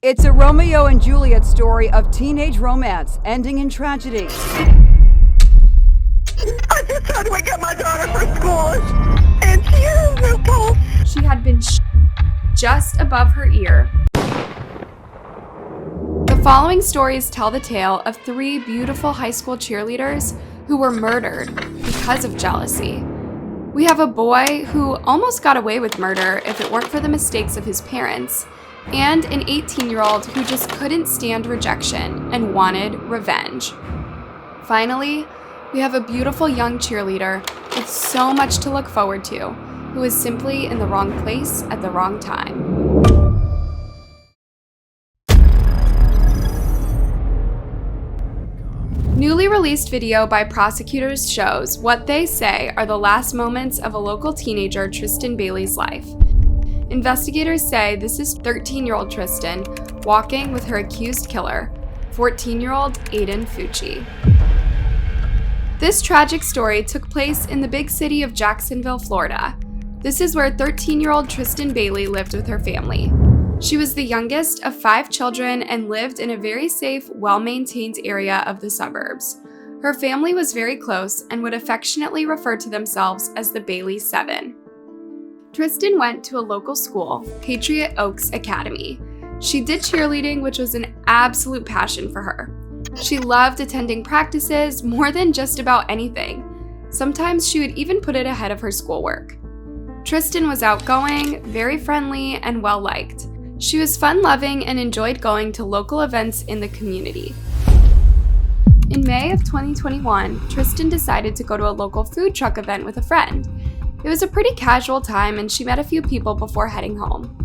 It's a Romeo and Juliet story of teenage romance ending in tragedy. I just had to wake up my daughter for school, and she has no pulse. She had been just above her ear. The following stories tell the tale of 3 beautiful high school cheerleaders who were murdered because of jealousy. We have a boy who almost got away with murder if it weren't for the mistakes of his parents, and an 18-year-old who just couldn't stand rejection and wanted revenge. Finally, we have a beautiful young cheerleader with so much to look forward to, who is simply in the wrong place at the wrong time. Newly released video by prosecutors shows what they say are the last moments of a local teenager, Tristyn Bailey's life. Investigators say this is 13-year-old Tristyn walking with her accused killer, 14-year-old Aiden Fucci. This tragic story took place in the big city of Jacksonville, Florida. This is where 13-year-old Tristyn Bailey lived with her family. She was the youngest of 5 children and lived in a very safe, well-maintained area of the suburbs. Her family was very close and would affectionately refer to themselves as the Bailey 7. Tristyn went to a local school, Patriot Oaks Academy. She did cheerleading, which was an absolute passion for her. She loved attending practices more than just about anything. Sometimes she would even put it ahead of her schoolwork. Tristyn was outgoing, very friendly, and well-liked. She was fun-loving and enjoyed going to local events in the community. In May of 2021, Tristyn decided to go to a local food truck event with a friend. It was a pretty casual time and she met a few people before heading home.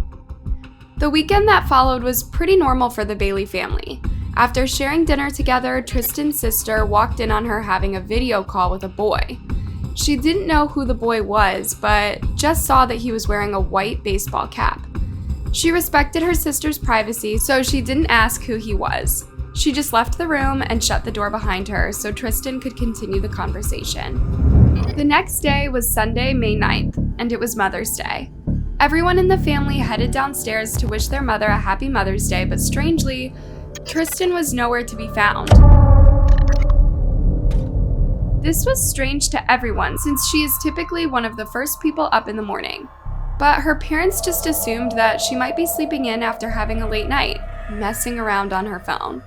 The weekend that followed was pretty normal for the Bailey family. After sharing dinner together, Tristyn's sister walked in on her having a video call with a boy. She didn't know who the boy was, but just saw that he was wearing a white baseball cap. She respected her sister's privacy, so she didn't ask who he was. She just left the room and shut the door behind her so Tristyn could continue the conversation. The next day was Sunday, May 9th, and it was Mother's Day. Everyone in the family headed downstairs to wish their mother a happy Mother's Day, but strangely, Tristyn was nowhere to be found. This was strange to everyone since she is typically one of the first people up in the morning. But her parents just assumed that she might be sleeping in after having a late night, messing around on her phone.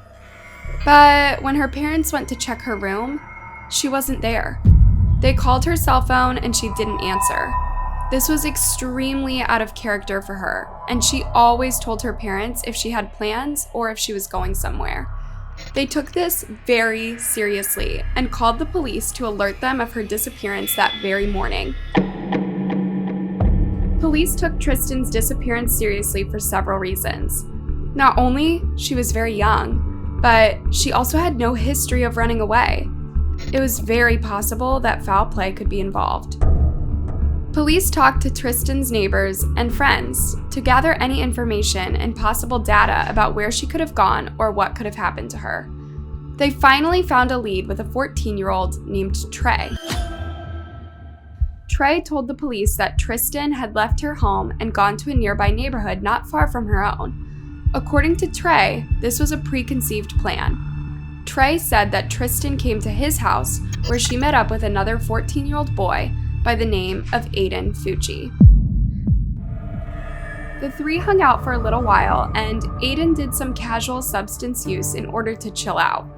But when her parents went to check her room, she wasn't there. They called her cell phone and she didn't answer. This was extremely out of character for her, and she always told her parents if she had plans or if she was going somewhere. They took this very seriously and called the police to alert them of her disappearance that very morning. Police took Tristyn's disappearance seriously for several reasons. Not only she was very young, but she also had no history of running away. It was very possible that foul play could be involved. Police talked to Tristyn's neighbors and friends to gather any information and possible data about where she could have gone or what could have happened to her. They finally found a lead with a 14-year-old named Trey. Trey told the police that Tristyn had left her home and gone to a nearby neighborhood not far from her own. According to Trey, this was a preconceived plan. Trey said that Tristyn came to his house where she met up with another 14-year-old boy by the name of Aiden Fucci. The 3 hung out for a little while and Aiden did some casual substance use in order to chill out.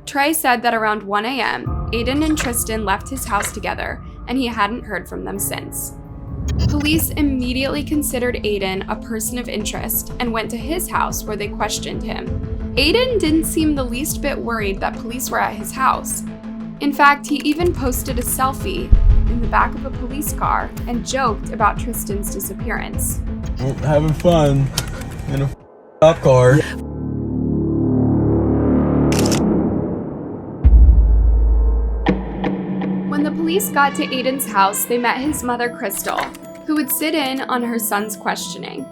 Trey said that around 1 a.m., Aiden and Tristyn left his house together and he hadn't heard from them since. Police immediately considered Aiden a person of interest and went to his house where they questioned him. Aiden didn't seem the least bit worried that police were at his house. In fact, he even posted a selfie in the back of a police car and joked about Tristyn's disappearance. Having fun in a cop car. When the police got to Aiden's house, they met his mother, Crystal, who would sit in on her son's questioning.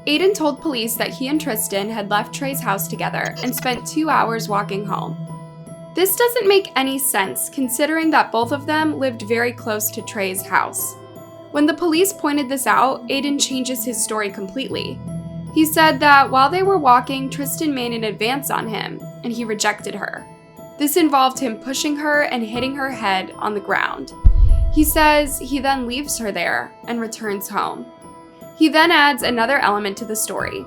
Aiden told police that he and Tristyn had left Trey's house together and spent 2 hours walking home. This doesn't make any sense considering that both of them lived very close to Trey's house. When the police pointed this out, Aiden changes his story completely. He said that while they were walking, Tristyn made an advance on him, and he rejected her. This involved him pushing her and hitting her head on the ground. He says he then leaves her there and returns home. He then adds another element to the story.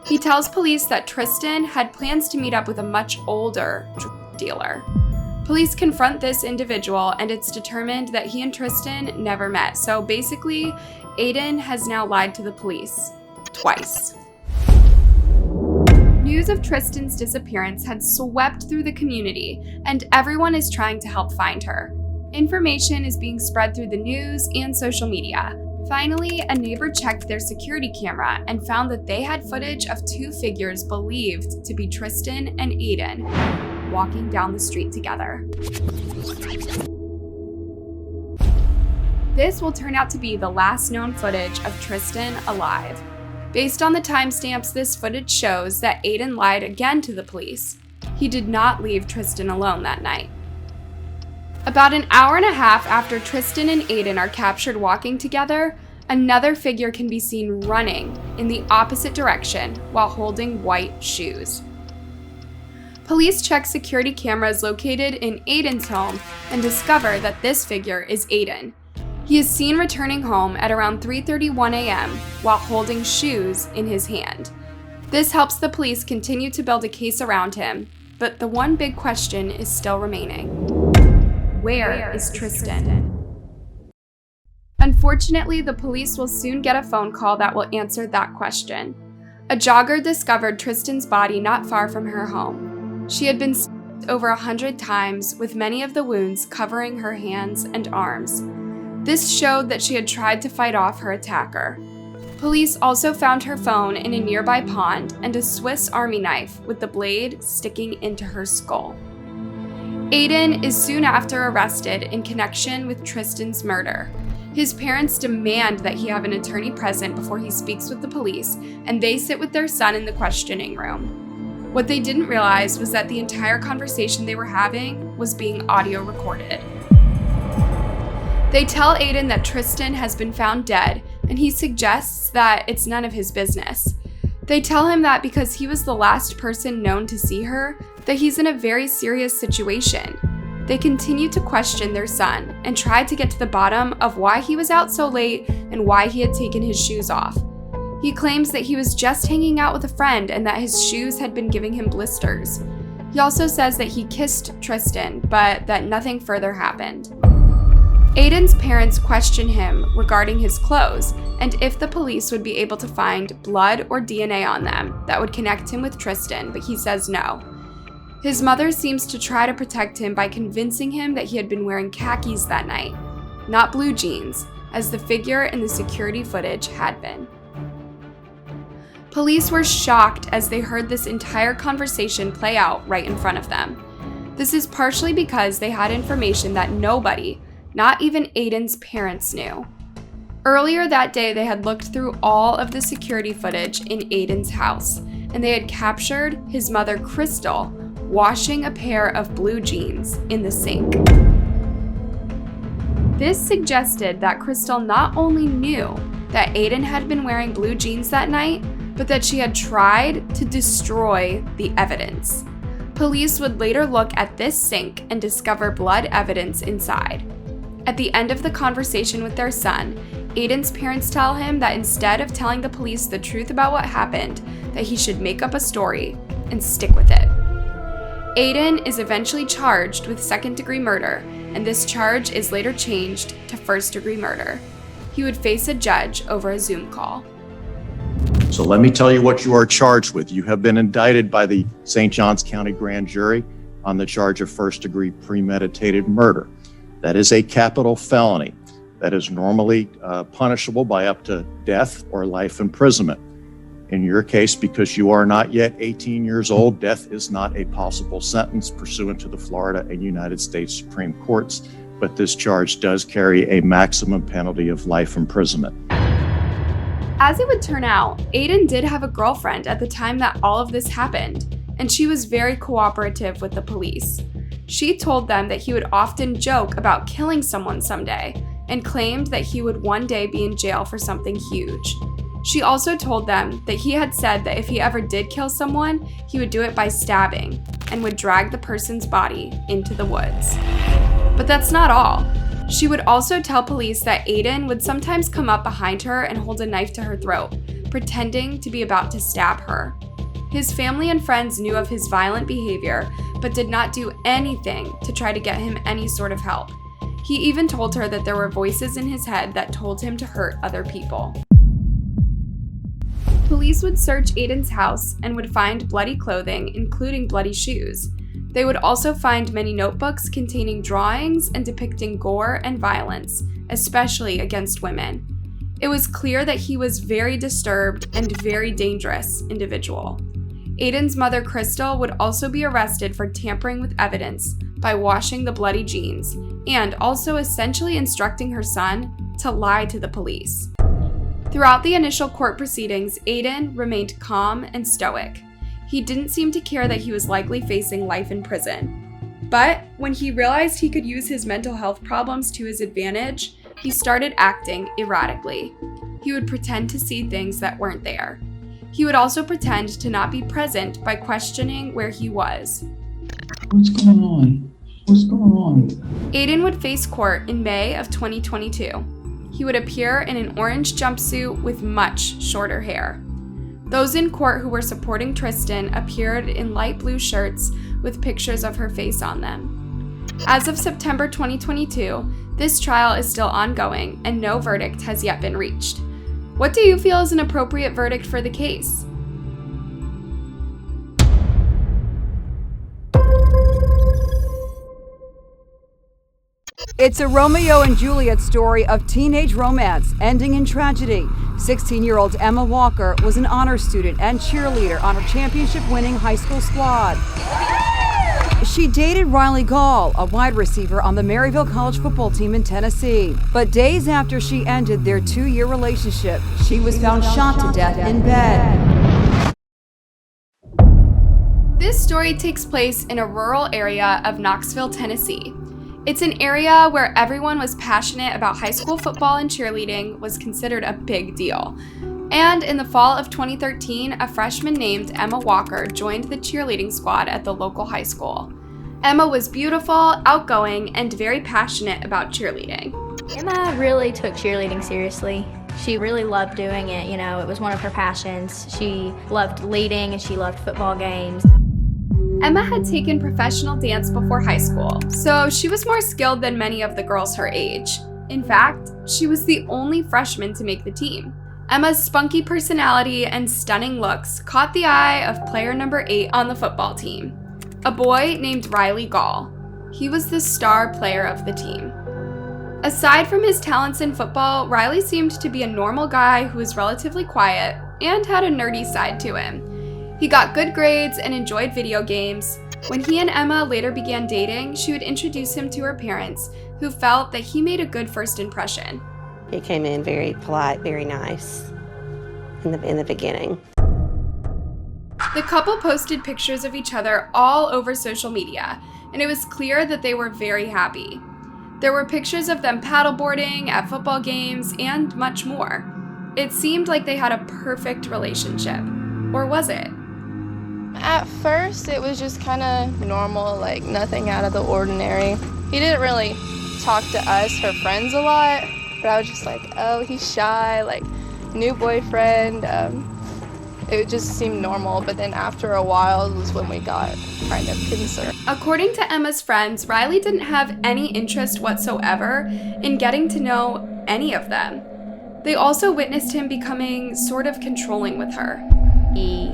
He tells police that Tristyn had plans to meet up with a much older drug dealer. Police confront this individual, and it's determined that he and Tristyn never met. So basically, Aiden has now lied to the police twice. News of Tristyn's disappearance had swept through the community, and everyone is trying to help find her. Information is being spread through the news and social media. Finally, a neighbor checked their security camera and found that they had footage of two figures believed to be Tristyn and Aiden walking down the street together. This will turn out to be the last known footage of Tristyn alive. Based on the timestamps, this footage shows that Aiden lied again to the police. He did not leave Tristyn alone that night. About an hour and a half after Tristyn and Aiden are captured walking together, another figure can be seen running in the opposite direction while holding white shoes. Police check security cameras located in Aiden's home and discover that this figure is Aiden. He is seen returning home at around 3:31 a.m. while holding shoes in his hand. This helps the police continue to build a case around him, but the one big question is still remaining. Where is Tristyn? Unfortunately, the police will soon get a phone call that will answer that question. A jogger discovered Tristyn's body not far from her home. She had been stabbed over 100 times, with many of the wounds covering her hands and arms. This showed that she had tried to fight off her attacker. Police also found her phone in a nearby pond and a Swiss Army knife with the blade sticking into her skull. Aiden is soon after arrested in connection with Tristyn's murder. His parents demand that he have an attorney present before he speaks with the police, and they sit with their son in the questioning room. What they didn't realize was that the entire conversation they were having was being audio recorded. They tell Aiden that Tristyn has been found dead, and he suggests that it's none of his business. They tell him that because he was the last person known to see her, that he's in a very serious situation. They continue to question their son and try to get to the bottom of why he was out so late and why he had taken his shoes off. He claims that he was just hanging out with a friend and that his shoes had been giving him blisters. He also says that he kissed Tristyn, but that nothing further happened. Aiden's parents question him regarding his clothes and if the police would be able to find blood or DNA on them that would connect him with Tristyn, but he says no. His mother seems to try to protect him by convincing him that he had been wearing khakis that night, not blue jeans, as the figure in the security footage had been. Police were shocked as they heard this entire conversation play out right in front of them. This is partially because they had information that nobody, not even Aiden's parents, knew. Earlier that day, they had looked through all of the security footage in Aiden's house, and they had captured his mother, Crystal, washing a pair of blue jeans in the sink. This suggested that Crystal not only knew that Aiden had been wearing blue jeans that night, but that she had tried to destroy the evidence. Police would later look at this sink and discover blood evidence inside. At the end of the conversation with their son, Aiden's parents tell him that instead of telling the police the truth about what happened, that he should make up a story and stick with it. Aiden is eventually charged with second-degree murder, and this charge is later changed to first-degree murder. He would face a judge over a Zoom call. So let me tell you what you are charged with. You have been indicted by the St. Johns County Grand Jury on the charge of first-degree premeditated murder. That is a capital felony that is normally punishable by up to death or life imprisonment. In your case, because you are not yet 18 years old, death is not a possible sentence pursuant to the Florida and United States Supreme Courts, but this charge does carry a maximum penalty of life imprisonment. As it would turn out, Aiden did have a girlfriend at the time that all of this happened, and she was very cooperative with the police. She told them that he would often joke about killing someone someday and claimed that he would one day be in jail for something huge. She also told them that he had said that if he ever did kill someone, he would do it by stabbing and would drag the person's body into the woods. But that's not all. She would also tell police that Aiden would sometimes come up behind her and hold a knife to her throat, pretending to be about to stab her. His family and friends knew of his violent behavior, but did not do anything to try to get him any sort of help. He even told her that there were voices in his head that told him to hurt other people. Police would search Aiden's house and would find bloody clothing, including bloody shoes. They would also find many notebooks containing drawings and depicting gore and violence, especially against women. It was clear that he was very disturbed and very dangerous individual. Aiden's mother, Crystal, would also be arrested for tampering with evidence by washing the bloody jeans and also essentially instructing her son to lie to the police. Throughout the initial court proceedings, Aiden remained calm and stoic. He didn't seem to care that he was likely facing life in prison. But when he realized he could use his mental health problems to his advantage, he started acting erratically. He would pretend to see things that weren't there. He would also pretend to not be present by questioning where he was. What's going on? What's going on? Aiden would face court in May of 2022. He would appear in an orange jumpsuit with much shorter hair. Those in court who were supporting Tristyn appeared in light blue shirts with pictures of her face on them. As of September 2022, this trial is still ongoing and no verdict has yet been reached. What do you feel is an appropriate verdict for the case? It's a Romeo and Juliet story of teenage romance ending in tragedy. 16-year-old Emma Walker was an honor student and cheerleader on her championship-winning high school squad. She dated Riley Gall, a wide receiver on the Maryville College football team in Tennessee. But days after she ended their 2-year relationship, she was found shot to death in bed. This story takes place in a rural area of Knoxville, Tennessee. It's an area where everyone was passionate about high school football, and cheerleading was considered a big deal. And in the fall of 2013, a freshman named Emma Walker joined the cheerleading squad at the local high school. Emma was beautiful, outgoing, and very passionate about cheerleading. Emma really took cheerleading seriously. She really loved doing it, it was one of her passions. She loved leading and she loved football games. Emma had taken professional dance before high school, so she was more skilled than many of the girls her age. In fact, she was the only freshman to make the team. Emma's spunky personality and stunning looks caught the eye of player number 8 on the football team, a boy named Riley Gall. He was the star player of the team. Aside from his talents in football, Riley seemed to be a normal guy who was relatively quiet and had a nerdy side to him. He got good grades and enjoyed video games. When he and Emma later began dating, she would introduce him to her parents, who felt that he made a good first impression. He came in very polite, very nice in the beginning. The couple posted pictures of each other all over social media, and it was clear that they were very happy. There were pictures of them paddleboarding, at football games, and much more. It seemed like they had a perfect relationship. Or was it? At first, it was just kind of normal, like nothing out of the ordinary. He didn't really talk to us, her friends, a lot, but I was just like, oh, he's shy, like, new boyfriend. It just seemed normal, but then after a while was when we got kind of concerned. According to Emma's friends, Riley didn't have any interest whatsoever in getting to know any of them. They also witnessed him becoming sort of controlling with her. He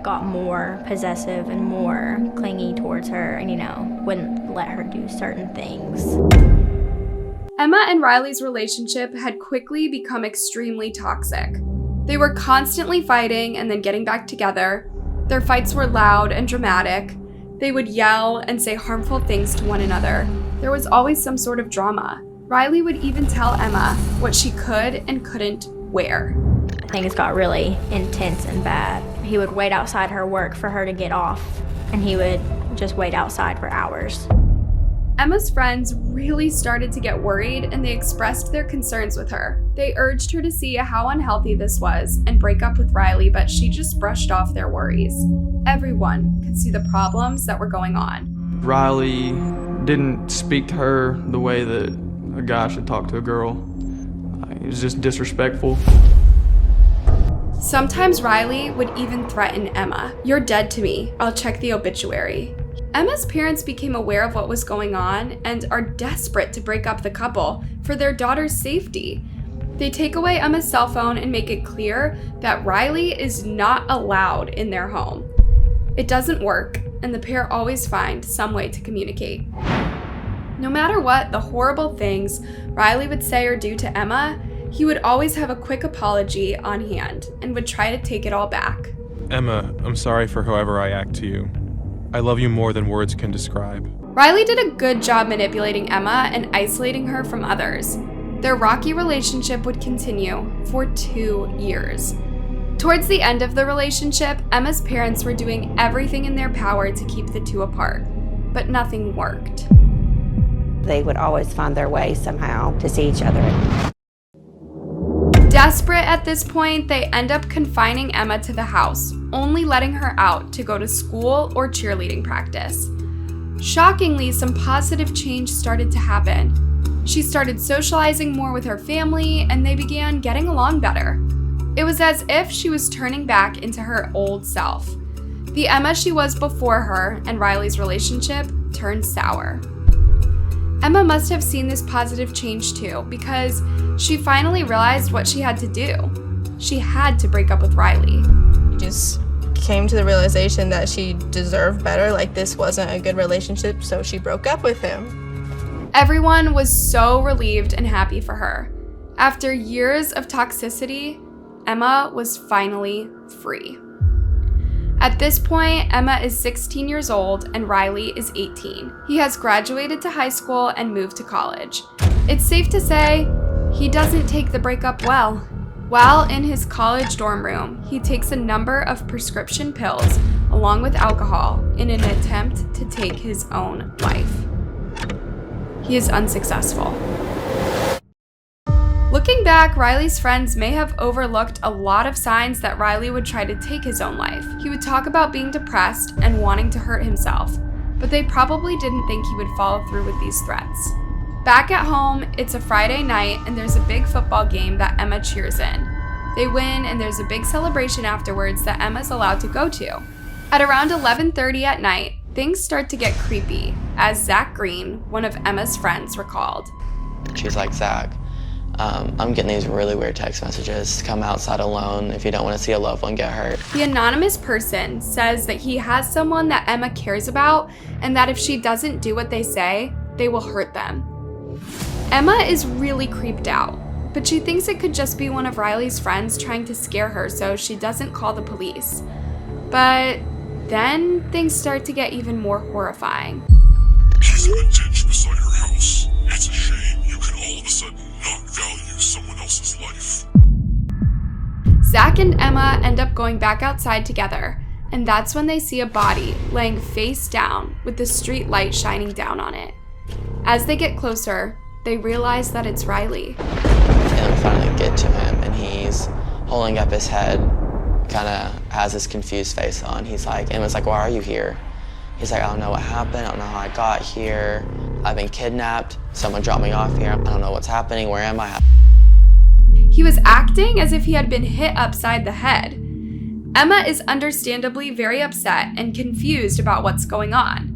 got more possessive and more clingy towards her and, wouldn't let her do certain things. Emma and Riley's relationship had quickly become extremely toxic. They were constantly fighting and then getting back together. Their fights were loud and dramatic. They would yell and say harmful things to one another. There was always some sort of drama. Riley would even tell Emma what she could and couldn't wear. Things got really intense and bad. He would wait outside her work for her to get off, and he would just wait outside for hours. Emma's friends really started to get worried and they expressed their concerns with her. They urged her to see how unhealthy this was and break up with Riley, but she just brushed off their worries. Everyone could see the problems that were going on. Riley didn't speak to her the way that a guy should talk to a girl. He was just disrespectful. Sometimes Riley would even threaten Emma. "You're dead to me. I'll check the obituary." Emma's parents became aware of what was going on and are desperate to break up the couple for their daughter's safety. They take away Emma's cell phone and make it clear that Riley is not allowed in their home. It doesn't work, and the pair always find some way to communicate. No matter what the horrible things Riley would say or do to Emma, he would always have a quick apology on hand and would try to take it all back. "Emma, I'm sorry for however I act to you. I love you more than words can describe." Riley did a good job manipulating Emma and isolating her from others. Their rocky relationship would continue for 2 years. Towards the end of the relationship, Emma's parents were doing everything in their power to keep the two apart, but nothing worked. They would always find their way somehow to see each other. Desperate at this point, they end up confining Emma to the house, only letting her out to go to school or cheerleading practice. Shockingly, some positive change started to happen. She started socializing more with her family, and they began getting along better. It was as if she was turning back into her old self. The Emma she was before her and Riley's relationship turned sour. Emma must have seen this positive change too, because she finally realized what she had to do. She had to break up with Riley. Just came to the realization that she deserved better, like this wasn't a good relationship, so she broke up with him. Everyone was so relieved and happy for her. After years of toxicity, Emma was finally free. At this point, Emma is 16 years old and Riley is 18. He has graduated to high school and moved to college. It's safe to say he doesn't take the breakup well. While in his college dorm room, he takes a number of prescription pills along with alcohol in an attempt to take his own life. He is unsuccessful. Looking back, Riley's friends may have overlooked a lot of signs that Riley would try to take his own life. He would talk about being depressed and wanting to hurt himself, but they probably didn't think he would follow through with these threats. Back at home, it's a Friday night and there's a big football game that Emma cheers in. They win and there's a big celebration afterwards that Emma's allowed to go to. At around 11:30 at night, things start to get creepy, as Zach Green, one of Emma's friends, recalled. She's like, "Zach, I'm getting these really weird text messages. Come outside alone if you don't want to see a loved one get hurt." The anonymous person says that he has someone that Emma cares about and that if she doesn't do what they say, they will hurt them. Emma is really creeped out, but she thinks it could just be one of Riley's friends trying to scare her so she doesn't call the police. But then things start to get even more horrifying. "She's in a ditch beside her house. It's a shame you can all of a sudden not value someone else's life." Zach and Emma end up going back outside together, and that's when they see a body laying face down with the street light shining down on it. As they get closer, they realize that it's Riley. And we finally get to him, and he's holding up his head, kind of has this confused face on. He's like, Emma's like, "Why are you here?" He's like, "I don't know what happened. I don't know how I got here. I've been kidnapped. Someone dropped me off here. I don't know what's happening. Where am I?" He was acting as if he had been hit upside the head. Emma is understandably very upset and confused about what's going on.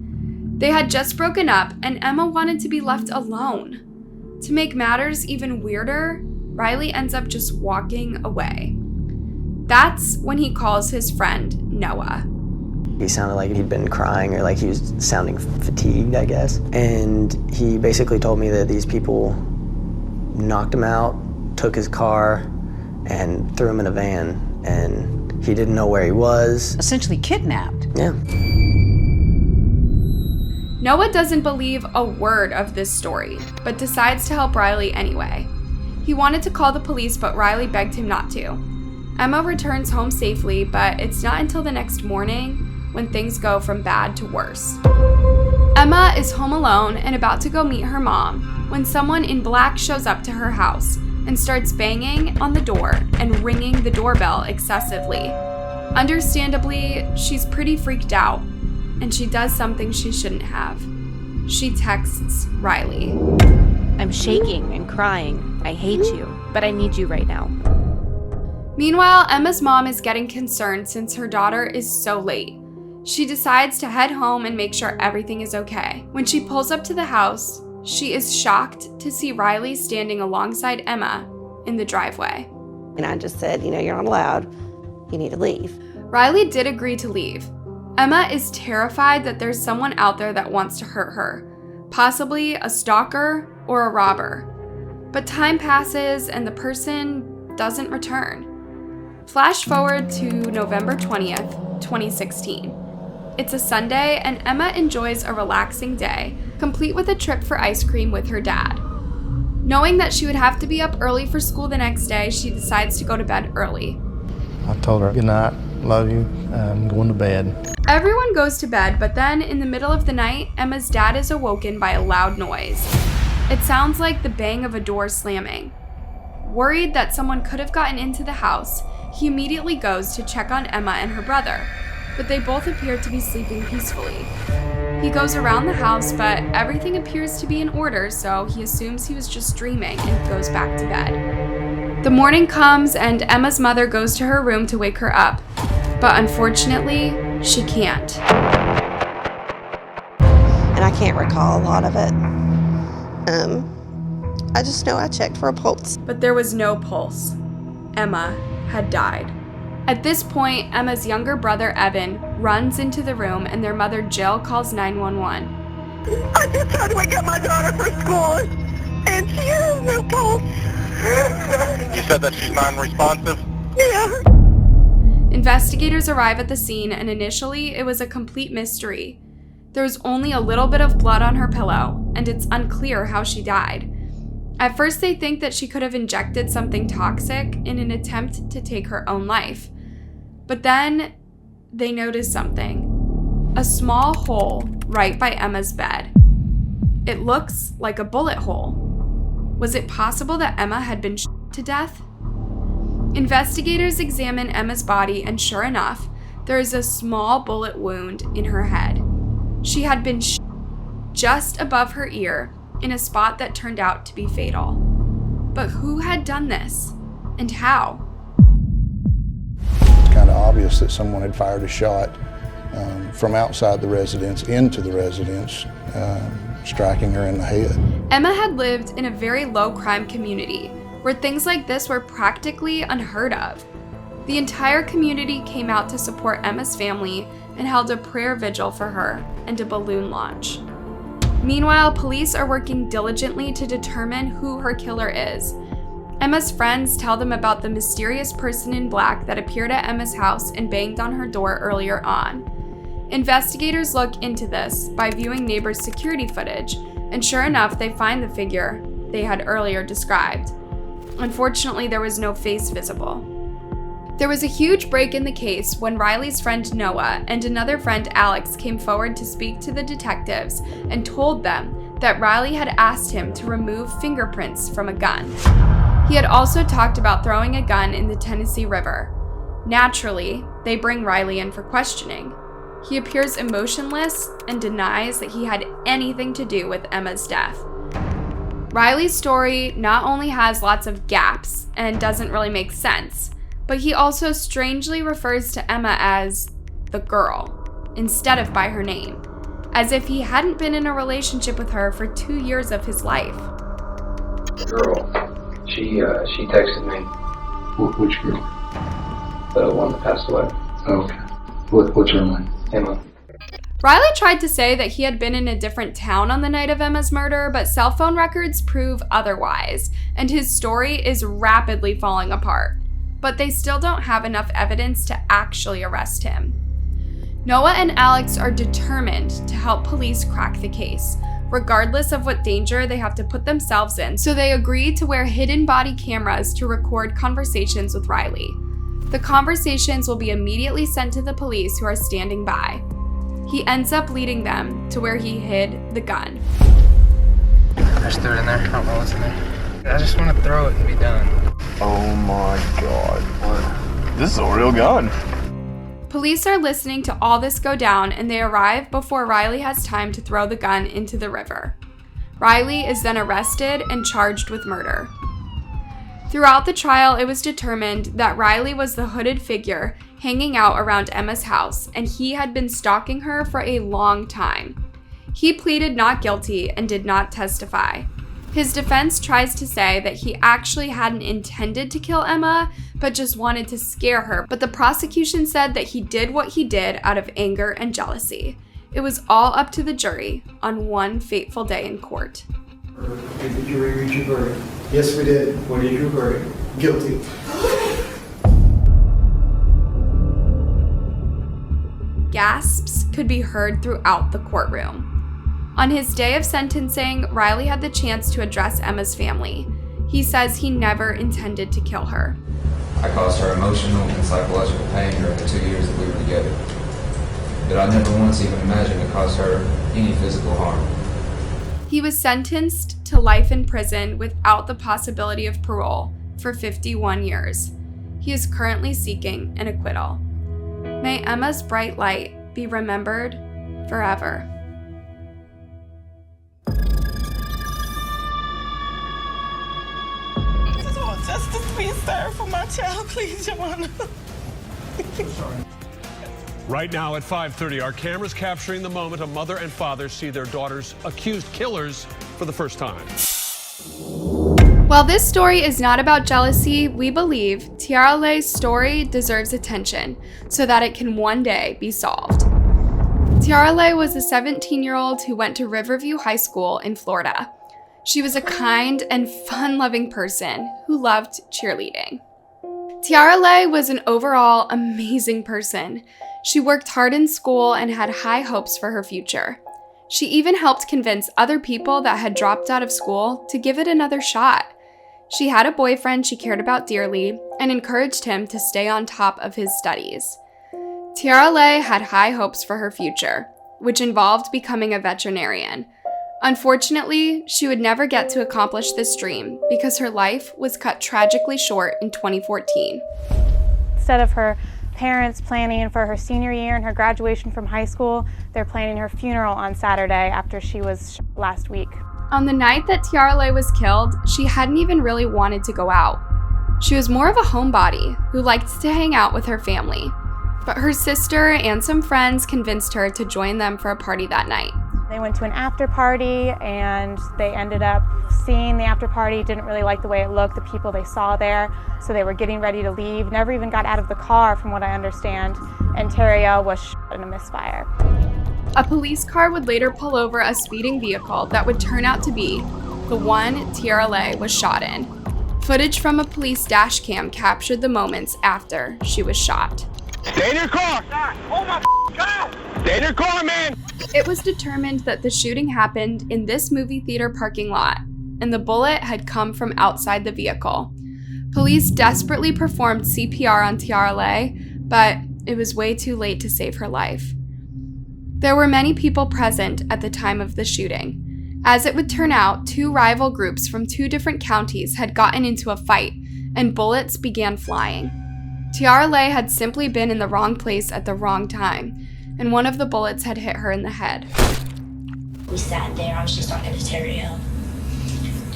They had just broken up, and Emma wanted to be left alone. To make matters even weirder, Riley ends up just walking away. That's when he calls his friend Noah. He sounded like he'd been crying, or like he was sounding fatigued, I guess. And he basically told me that these people knocked him out, took his car, and threw him in a van, and he didn't know where he was. Essentially kidnapped. Yeah. Noah doesn't believe a word of this story, but decides to help Riley anyway. He wanted to call the police, but Riley begged him not to. Emma returns home safely, but it's not until the next morning when things go from bad to worse. Emma is home alone and about to go meet her mom when someone in black shows up to her house and starts banging on the door and ringing the doorbell excessively. Understandably, she's pretty freaked out, and she does something she shouldn't have. She texts Riley. I'm shaking and crying. I hate you, but I need you right now. Meanwhile, Emma's mom is getting concerned since her daughter is so late. She decides to head home and make sure everything is okay. When she pulls up to the house, she is shocked to see Riley standing alongside Emma in the driveway. And I just said, you're not allowed. You need to leave. Riley did agree to leave. Emma is terrified that there's someone out there that wants to hurt her, possibly a stalker or a robber. But time passes and the person doesn't return. Flash forward to November 20th, 2016. It's a Sunday and Emma enjoys a relaxing day, complete with a trip for ice cream with her dad. Knowing that she would have to be up early for school the next day, she decides to go to bed early. I told her, good night, love you, I'm going to bed. Everyone goes to bed, but then in the middle of the night, Emma's dad is awoken by a loud noise. It sounds like the bang of a door slamming. Worried that someone could have gotten into the house, he immediately goes to check on Emma and her brother, but they both appear to be sleeping peacefully. He goes around the house, but everything appears to be in order, so he assumes he was just dreaming and goes back to bed. The morning comes and Emma's mother goes to her room to wake her up, but unfortunately, she can't. And I can't recall a lot of it. I just know I checked for a pulse. But there was no pulse. Emma had died. At this point, Emma's younger brother, Evan, runs into the room and their mother, Jill, calls 911. I just tried to wake up my daughter for school, and she has no pulse. You said that she's non-responsive? Yeah. Investigators arrive at the scene, and initially, it was a complete mystery. There was only a little bit of blood on her pillow, and it's unclear how she died. At first, they think that she could have injected something toxic in an attempt to take her own life. But then, they notice something. A small hole right by Emma's bed. It looks like a bullet hole. Was it possible that Emma had been shot to death? Investigators examine Emma's body, and sure enough, there is a small bullet wound in her head. She had been shot just above her ear in a spot that turned out to be fatal. But who had done this, and how? It's kind of obvious that someone had fired a shot from outside the residence into the residence, striking her in the head. Emma had lived in a very low crime community where things like this were practically unheard of. The entire community came out to support Emma's family and held a prayer vigil for her and a balloon launch. Meanwhile, police are working diligently to determine who her killer is. Emma's friends tell them about the mysterious person in black that appeared at Emma's house and banged on her door earlier on. Investigators look into this by viewing neighbors' security footage, and sure enough, they find the figure they had earlier described. Unfortunately, there was no face visible. There was a huge break in the case when Riley's friend Noah and another friend Alex came forward to speak to the detectives and told them that Riley had asked him to remove fingerprints from a gun. He had also talked about throwing a gun in the Tennessee River. Naturally, they bring Riley in for questioning. He appears emotionless and denies that he had anything to do with Emma's death. Riley's story not only has lots of gaps and doesn't really make sense, but he also strangely refers to Emma as the girl instead of by her name, as if he hadn't been in a relationship with her for 2 years of his life. Girl, she texted me. Which girl? The one that passed away. Okay. What's her name? Emma. Riley tried to say that he had been in a different town on the night of Emma's murder, but cell phone records prove otherwise, and his story is rapidly falling apart. But they still don't have enough evidence to actually arrest him. Noah and Alex are determined to help police crack the case, regardless of what danger they have to put themselves in, so they agree to wear hidden body cameras to record conversations with Riley. The conversations will be immediately sent to the police who are standing by. He ends up leading them to where he hid the gun. I just threw it in there. I don't know what's in there. I just want to throw it and be done. Oh my God. What? This is a real gun. Police are listening to all this go down, and they arrive before Riley has time to throw the gun into the river. Riley is then arrested and charged with murder. Throughout the trial, it was determined that Riley was the hooded figure hanging out around Emma's house, and he had been stalking her for a long time. He pleaded not guilty and did not testify. His defense tries to say that he actually hadn't intended to kill Emma, but just wanted to scare her. But the prosecution said that he did what he did out of anger and jealousy. It was all up to the jury on one fateful day in court. Did the jury reach a verdict? Yes, we did. What is your verdict? Guilty. Gasps could be heard throughout the courtroom. On his day of sentencing, Riley had the chance to address Emma's family. He says he never intended to kill her. I caused her emotional and psychological pain during the 2 years that we were together. But I never once even imagined to cause her any physical harm. He was sentenced to life in prison without the possibility of parole for 51 years. He is currently seeking an acquittal. May Emma's bright light be remembered forever. Justice be served for my child, please, Your Honor. Right now at 5:30, our cameras capturing the moment a mother and father see their daughter's accused killers for the first time. While this story is not about jealousy, we believe Tiara Lay's story deserves attention so that it can one day be solved. Tiara Lay was a 17-year-old who went to Riverview High School in Florida. She was a kind and fun-loving person who loved cheerleading. Tiara Lay was an overall amazing person. She worked hard in school and had high hopes for her future. She even helped convince other people that had dropped out of school to give it another shot. She had a boyfriend she cared about dearly and encouraged him to stay on top of his studies. Tiara Lay had high hopes for her future, which involved becoming a veterinarian. Unfortunately, she would never get to accomplish this dream because her life was cut tragically short in 2014. Instead of her parents planning for her senior year and her graduation from high school, they're planning her funeral on Saturday after she was shot last week. On the night that Tiara Lay was killed, she hadn't even really wanted to go out. She was more of a homebody who liked to hang out with her family. But her sister and some friends convinced her to join them for a party that night. They went to an after party and they ended up seeing the after party, didn't really like the way it looked, the people they saw there, so they were getting ready to leave, never even got out of the car from what I understand, and Terrio was shot in a misfire. A police car would later pull over a speeding vehicle that would turn out to be the one Tiara Lay was shot in. Footage from a police dash cam captured the moments after she was shot. Stay in your car! Oh my God! Stay in your car, man! It was determined that the shooting happened in this movie theater parking lot, and the bullet had come from outside the vehicle. Police desperately performed CPR on Tiara Lay, but it was way too late to save her life. There were many people present at the time of the shooting. As it would turn out, two rival groups from two different counties had gotten into a fight, and bullets began flying. Tiara Lay had simply been in the wrong place at the wrong time, and one of the bullets had hit her in the head. We sat there, I was just talking to Terrio,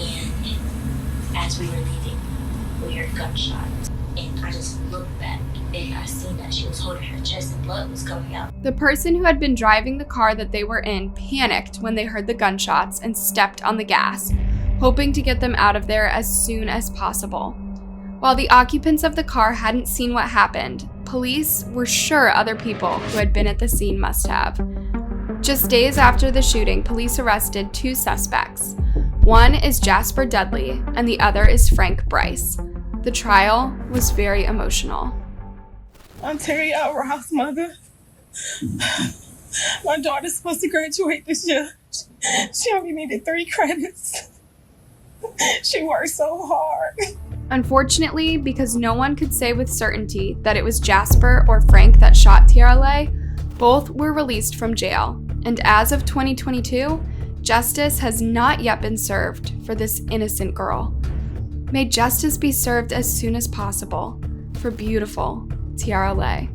and as we were leaving, we heard gunshots, and I just looked back, and I seen that she was holding her chest and blood was coming out. The person who had been driving the car that they were in panicked when they heard the gunshots and stepped on the gas, hoping to get them out of there as soon as possible. While the occupants of the car hadn't seen what happened, police were sure other people who had been at the scene must have. Just days after the shooting, police arrested two suspects. One is Jasper Dudley, and the other is Frank Bryce. The trial was very emotional. I'm Terrio Ross' mother. My daughter's supposed to graduate this year. She only needed 3 credits. She worked so hard. Unfortunately, because no one could say with certainty that it was Jasper or Frank that shot Tiara Lay, Both were released from jail, and as of 2022, justice has not yet been served for this innocent girl. May justice be served as soon as possible for beautiful Tiara Lay.